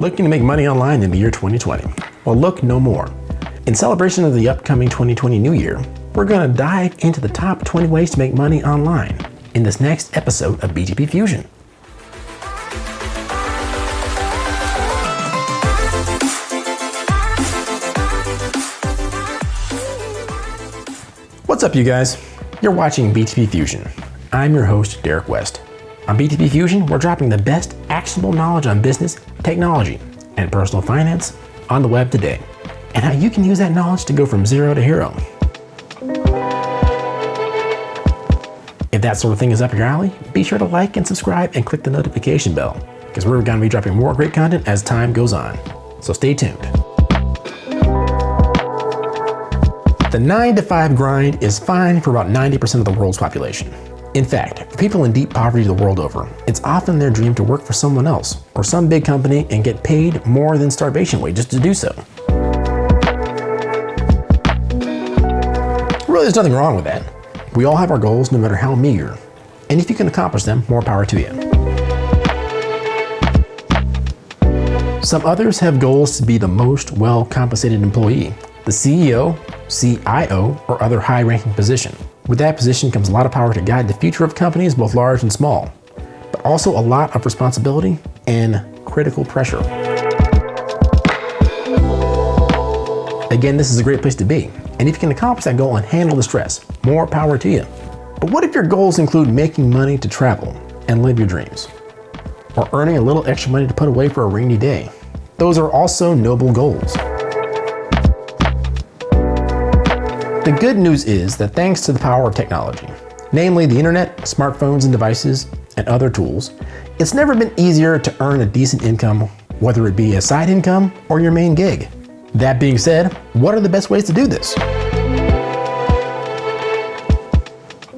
Looking to make money online in the year 2020? Well, look no more. In celebration of the upcoming 2020 New Year, we're going to dive into the top 20 ways to make money online in this next episode of BTP Fusion. What's up, you guys? You're watching BTP Fusion. I'm your host, Derek West. On BTP Fusion, we're dropping the best actionable knowledge on business, technology, and personal finance on the web today, and how you can use that knowledge to go from zero to hero. If that sort of thing is up your alley, be sure to like and subscribe and click the notification bell, because we're going to be dropping more great content as time goes on. So stay tuned. The 9-to-5 grind is fine for about 90% of the world's population. In fact, for people in deep poverty the world over, it's often their dream to work for someone else or some big company and get paid more than starvation wages to do so. Really, there's nothing wrong with that. We all have our goals, no matter how meager. And if you can accomplish them, more power to you. Some others have goals to be the most well-compensated employee, the CEO, CIO, or other high-ranking position. With that position comes a lot of power to guide the future of companies, both large and small, but also a lot of responsibility and critical pressure. Again, this is a great place to be, and if you can accomplish that goal and handle the stress, more power to you. But what if your goals include making money to travel and live your dreams? Or earning a little extra money to put away for a rainy day? Those are also noble goals. The good news is that thanks to the power of technology, namely the internet, smartphones and devices, and other tools, it's never been easier to earn a decent income, whether it be a side income or your main gig. That being said, what are the best ways to do this?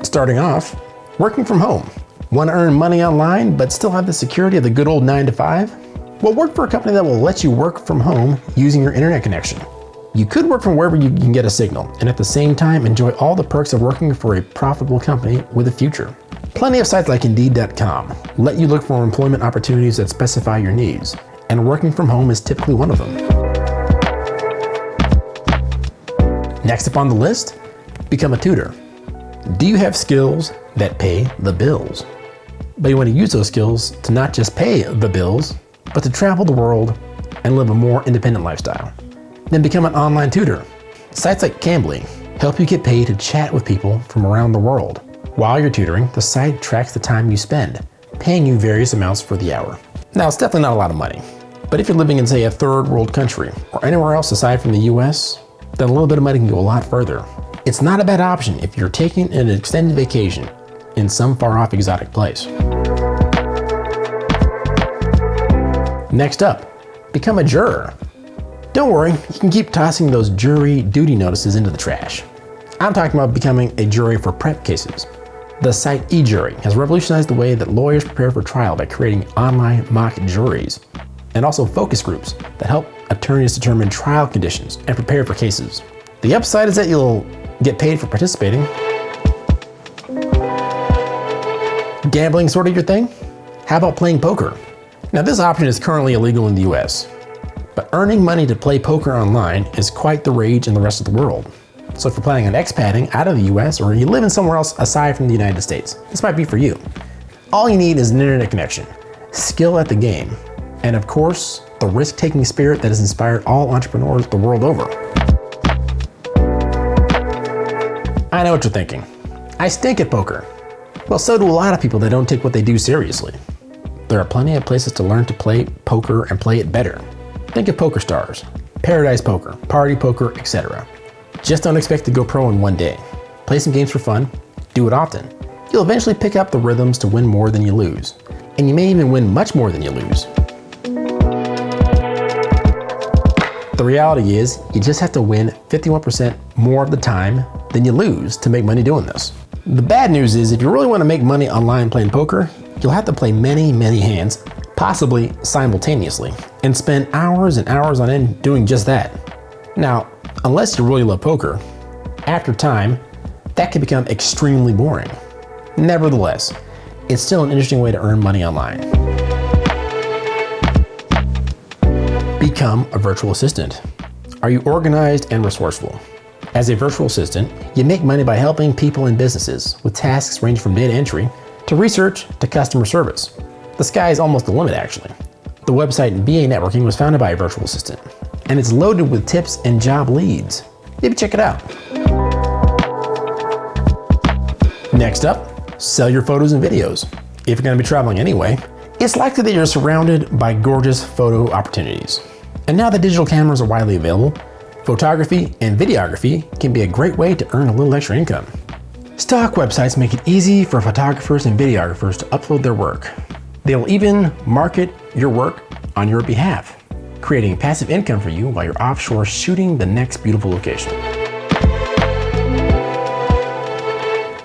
Starting off, working from home. Want to earn money online but still have the security of the good old 9-to-5? Well, work for a company that will let you work from home using your internet connection. You could work from wherever you can get a signal, and at the same time enjoy all the perks of working for a profitable company with a future. Plenty of sites like Indeed.com let you look for employment opportunities that specify your needs, and working from home is typically one of them. Next up on the list, become a tutor. Do you have skills that pay the bills? But you want to use those skills to not just pay the bills, but to travel the world and live a more independent lifestyle. Then become an online tutor. Sites like Cambly help you get paid to chat with people from around the world. While you're tutoring, the site tracks the time you spend, paying you various amounts for the hour. Now, it's definitely not a lot of money, but if you're living in, say, a third world country or anywhere else aside from the US, then a little bit of money can go a lot further. It's not a bad option if you're taking an extended vacation in some far-off exotic place. Next up, become a juror. Don't worry, you can keep tossing those jury duty notices into the trash. I'm talking about becoming a jury for prep cases. The site eJury has revolutionized the way that lawyers prepare for trial by creating online mock juries, and also focus groups that help attorneys determine trial conditions and prepare for cases. The upside is that you'll get paid for participating. Gambling sort of your thing? How about playing poker? Now, this option is currently illegal in the US, but earning money to play poker online is quite the rage in the rest of the world. So if you're planning on expatting out of the US or you live in somewhere else aside from the United States, this might be for you. All you need is an internet connection, skill at the game, and of course, the risk-taking spirit that has inspired all entrepreneurs the world over. I know what you're thinking. I stink at poker. Well, so do a lot of people that don't take what they do seriously. There are plenty of places to learn to play poker and play it better. Think of PokerStars, Paradise Poker, Party Poker, etc. Just don't expect to go pro in one day. Play some games for fun, do it often. You'll eventually pick up the rhythms to win more than you lose. And you may even win much more than you lose. The reality is, you just have to win 51% more of the time than you lose to make money doing this. The bad news is, if you really want to make money online playing poker, you'll have to play many, many hands, possibly simultaneously, and spend hours and hours on end doing just that. Now, unless you really love poker, after time, that can become extremely boring. Nevertheless, it's still an interesting way to earn money online. Become a virtual assistant. Are you organized and resourceful? As a virtual assistant, you make money by helping people and businesses with tasks ranging from data entry to research to customer service. The sky is almost the limit, actually. The website BA Networking was founded by a virtual assistant, and it's loaded with tips and job leads. Maybe check it out. Next up, sell your photos and videos. If you're going to be traveling anyway, it's likely that you're surrounded by gorgeous photo opportunities. And now that digital cameras are widely available, photography and videography can be a great way to earn a little extra income. Stock websites make it easy for photographers and videographers to upload their work. They will even market your work on your behalf, creating passive income for you while you're offshore shooting the next beautiful location.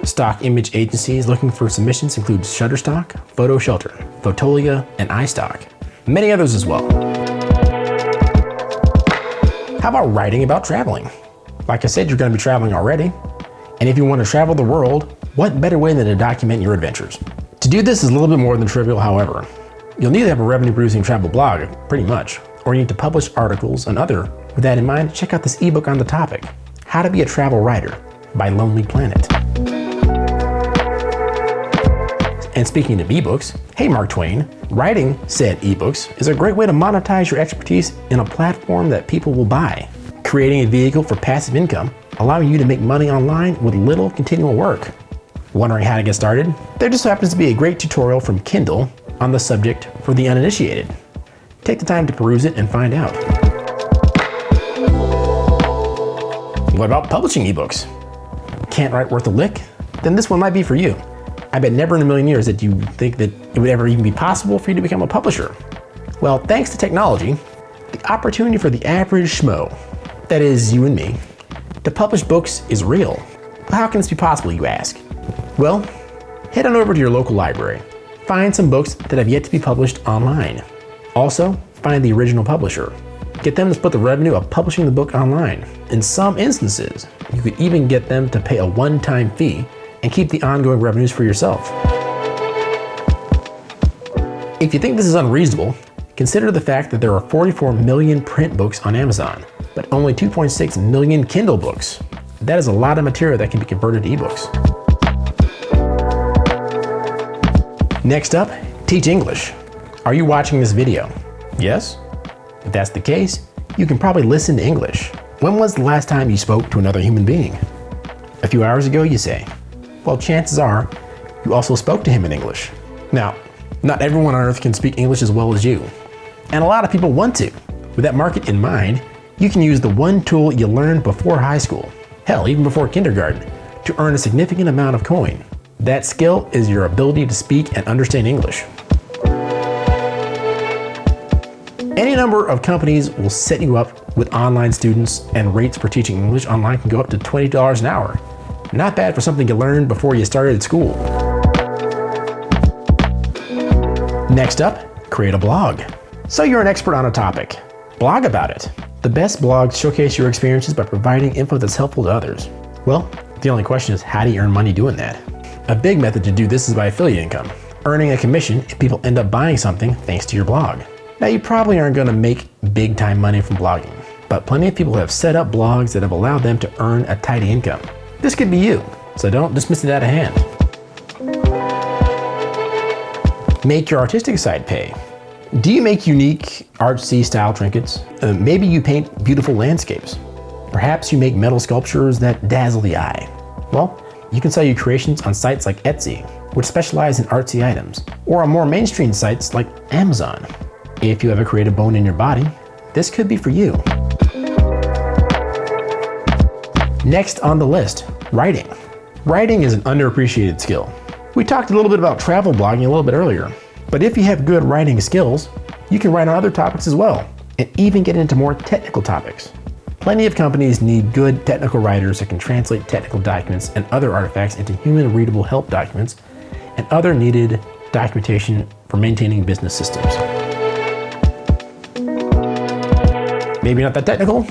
Stock image agencies looking for submissions include Shutterstock, PhotoShelter, Fotolia, and iStock. Many others as well. How about writing about traveling? Like I said, you're going to be traveling already. And if you want to travel the world, what better way than to document your adventures? To do this is a little bit more than trivial, however. You'll need to have a revenue-producing travel blog, pretty much, or you need to publish articles and other. With that in mind, check out this ebook on the topic, How to Be a Travel Writer by Lonely Planet. And speaking of ebooks, hey Mark Twain, writing said ebooks is a great way to monetize your expertise in a platform that people will buy, creating a vehicle for passive income, allowing you to make money online with little continual work. Wondering how to get started? There just happens to be a great tutorial from Kindle on the subject for the uninitiated. Take the time to peruse it and find out. What about publishing ebooks? Can't write worth a lick? Then this one might be for you. I bet never in a million years that you think that it would ever even be possible for you to become a publisher. Well, thanks to technology, the opportunity for the average schmo, that is you and me, to publish books is real. How can this be possible, you ask? Well, head on over to your local library. Find some books that have yet to be published online. Also, find the original publisher. Get them to split the revenue of publishing the book online. In some instances, you could even get them to pay a one-time fee and keep the ongoing revenues for yourself. If you think this is unreasonable, consider the fact that there are 44 million print books on Amazon, but only 2.6 million Kindle books. That is a lot of material that can be converted to ebooks. Next up, teach English. Are you watching this video? Yes? If that's the case, you can probably listen to English. When was the last time you spoke to another human being? A few hours ago, you say. Well, chances are you also spoke to him in English. Now, not everyone on earth can speak English as well as you, and a lot of people want to. With that market in mind, you can use the one tool you learned before high school, hell, even before kindergarten, to earn a significant amount of coin. That skill is your ability to speak and understand English. Any number of companies will set you up with online students, and rates for teaching English online can go up to $20 an hour. Not bad for something you learned before you started at school. Next up, create a blog. So you're an expert on a topic. Blog about it. The best blogs showcase your experiences by providing info that's helpful to others. Well, the only question is, how do you earn money doing that? A big method to do this is by affiliate income, earning a commission if people end up buying something thanks to your blog. Now, you probably aren't going to make big time money from blogging, but plenty of people have set up blogs that have allowed them to earn a tidy income. This could be you, so don't dismiss it out of hand. Make your artistic side pay. Do you make unique artsy style trinkets? Maybe you paint beautiful landscapes. Perhaps you make metal sculptures that dazzle the eye. Well, you can sell your creations on sites like Etsy, which specialize in artsy items, or on more mainstream sites like Amazon. If you have a creative bone in your body, this could be for you. Next on the list, writing. Writing is an underappreciated skill. We talked a little bit about travel blogging a little bit earlier, but if you have good writing skills, you can write on other topics as well, and even get into more technical topics. Plenty of companies need good technical writers that can translate technical documents and other artifacts into human-readable help documents and other needed documentation for maintaining business systems. Maybe not that technical?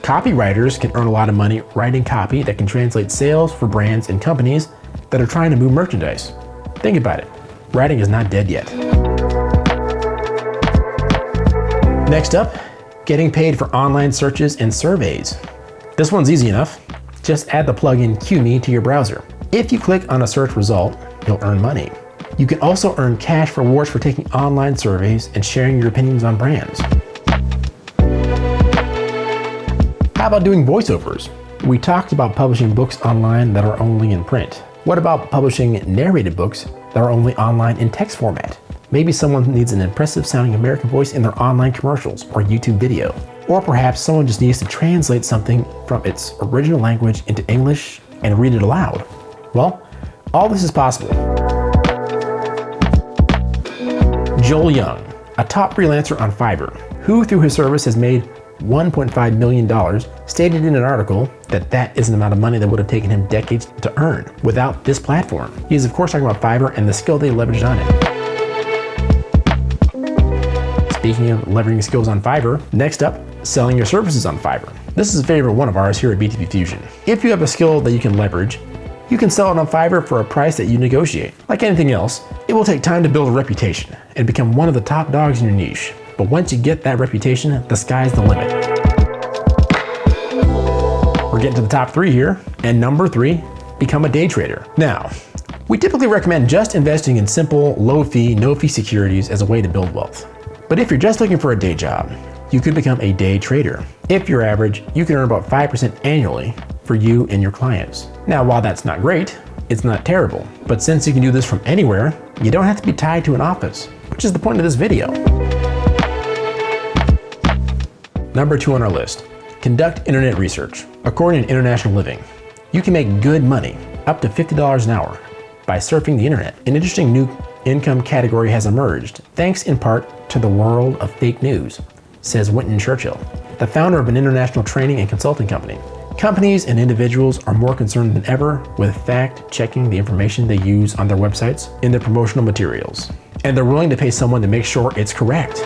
Copywriters can earn a lot of money writing copy that can translate sales for brands and companies that are trying to move merchandise. Think about it. Writing is not dead yet. Next up, Getting paid for online searches and surveys. This one's easy enough. Just add the plugin QMe to your browser. If you click on a search result, you'll earn money. You can also earn cash rewards for taking online surveys and sharing your opinions on brands. How about doing voiceovers? We talked about publishing books online that are only in print. What about publishing narrated books that are only online in text format? Maybe someone needs an impressive sounding American voice in their online commercials or YouTube video. Or perhaps someone just needs to translate something from its original language into English and read it aloud. Well, all this is possible. Joel Young, a top freelancer on Fiverr, who through his service has made $1.5 million, stated in an article that is an amount of money that would have taken him decades to earn without this platform. He is of course talking about Fiverr and the skill they leveraged on it. Speaking of leveraging skills on Fiverr, next up, selling your services on Fiverr. This is a favorite one of ours here at BTB Fusion. If you have a skill that you can leverage, you can sell it on Fiverr for a price that you negotiate. Like anything else, it will take time to build a reputation and become one of the top dogs in your niche. But once you get that reputation, the sky's the limit. We're getting to the top 3 here, and number 3, become a day trader. Now, we typically recommend just investing in simple, low-fee, no-fee securities as a way to build wealth. But if you're just looking for a day job, you could become a day trader. If you're average, you can earn about 5% annually for you and your clients. Now, while that's not great, it's not terrible. But since you can do this from anywhere, you don't have to be tied to an office, which is the point of this video. Number 2 on our list, conduct internet research. According to International Living, you can make good money, up to $50 an hour, by surfing the internet. An interesting new income category has emerged, thanks in part to the world of fake news, says Winton Churchill, the founder of an international training and consulting company. Companies and individuals are more concerned than ever with fact-checking the information they use on their websites in their promotional materials, and they're willing to pay someone to make sure it's correct.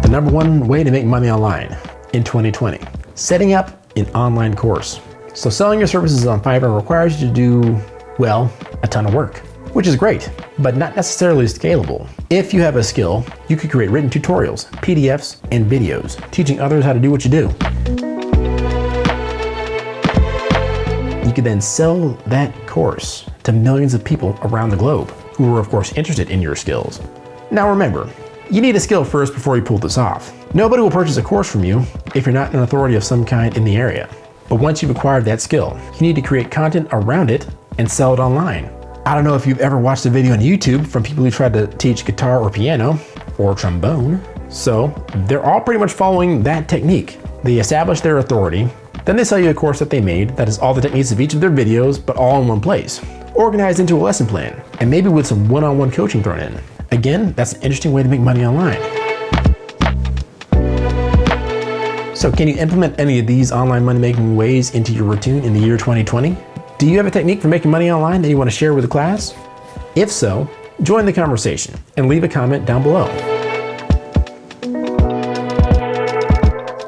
The number 1 way to make money online in 2020, setting up an online course. So selling your services on Fiverr requires you to do, well, a ton of work, which is great, but not necessarily scalable. If you have a skill, you could create written tutorials, PDFs, and videos, teaching others how to do what you do. You could then sell that course to millions of people around the globe who are of course interested in your skills. Now remember, you need a skill first before you pull this off. Nobody will purchase a course from you if you're not an authority of some kind in the area. But once you've acquired that skill, you need to create content around it and sell it online. I don't know if you've ever watched a video on YouTube from people who tried to teach guitar or piano or trombone. So they're all pretty much following that technique. They establish their authority, then they sell you a course that they made that has all the techniques of each of their videos, but all in one place, organized into a lesson plan, and maybe with some one-on-one coaching thrown in. Again, that's an interesting way to make money online. So can you implement any of these online money-making ways into your routine in the year 2020? Do you have a technique for making money online that you want to share with the class? If so, join the conversation and leave a comment down below.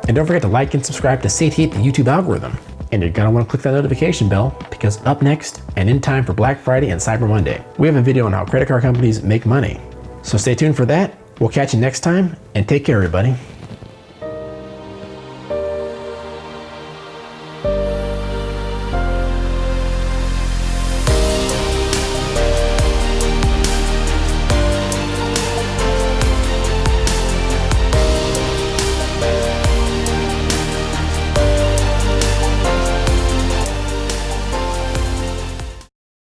And don't forget to like and subscribe to satiate the YouTube algorithm. And you're gonna want to click that notification bell because up next, and in time for Black Friday and Cyber Monday, we have a video on how credit card companies make money. So stay tuned for that. We'll catch you next time, and take care, everybody.